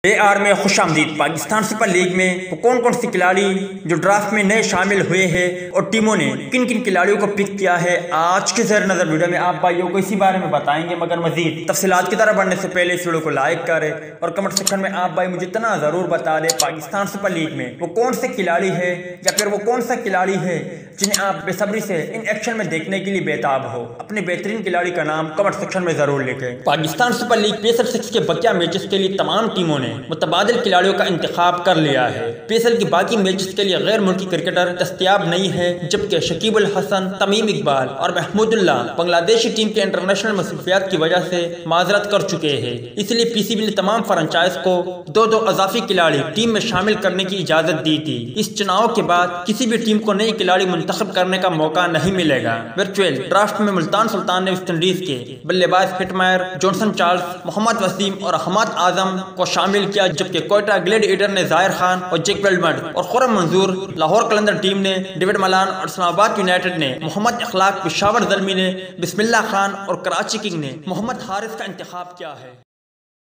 AR में खुशामदीद। Pakistan super league में वो कौन कौन सी खिलाड़ी जो ड्राफ्ट में नए शामिल हुए हैं और टीमों ने किन किन खिलाड़ियों को पिक किया है, आज के ज़र नज़र वीडियो में आप भाइयों को इसी बारे में बताएंगे। मगर मजीद तफसीलात की तरफ बढ़ने से पहले इस वीडियो को लाइक करें और कमेंट सेक्शन में आप भाई मुझे इतना ज़रूर बता दें पाकिस्तान सुपर लीग में वो कौन से खिलाड़ी है या फिर वो कौन सा खिलाड़ी है जिन्हें आप बेसब्री से इन एक्शन में देखने के लिए बेताब हो। अपने बेहतरीन खिलाड़ी का नाम कमेंट सेक्शन में जरूर लिखें। पाकिस्तान सुपर लीग पेसर 6 के बकिया मैचेस के लिए तमाम टीमों ने मुतबादिल खिलाड़ियों का इंतखाब कर लिया है। पेसर की बाकी मैचेस के लिए गैर मुल्की क्रिकेटर दस्तयाब नहीं है, जबकि शकीब अल हसन, तमीम इकबाल और महमूदुल्लाह बांग्लादेशी टीम के इंटरनेशनल मसरूफियात की वजह से माजरत कर चुके हैं। इसलिए पीसीबी ने तमाम फ्रेंचाइज को दो अजाफी खिलाड़ी टीम में शामिल करने की इजाजत दी थी। इस चुनाव के बाद किसी भी टीम को नए खिलाड़ी मुंतखब करने का मौका नहीं मिलेगा। वर्चुअल ड्राफ्ट में मुल्तान सुल्तान ने वेस्ट इंडीज के बल्लेबाज Hetmyer, Johnson Charles, Mohammad Waseem और हमाद आजम को शामिल किया, जबकि कोयटा ग्लेडिएटर ने जाहिर खान और जैक वेल्डमंड और खुर्रम मंजूर, लाहौर कलंदर टीम ने डेविड मलान और इस्लामाबाद यूनाइटेड ने मोहम्मद इखलाक, पेशावर जल्मी ने बिस्मिल्लाह खान और कराची किंग ने मोहम्मद हारिस का इंतखाब किया है।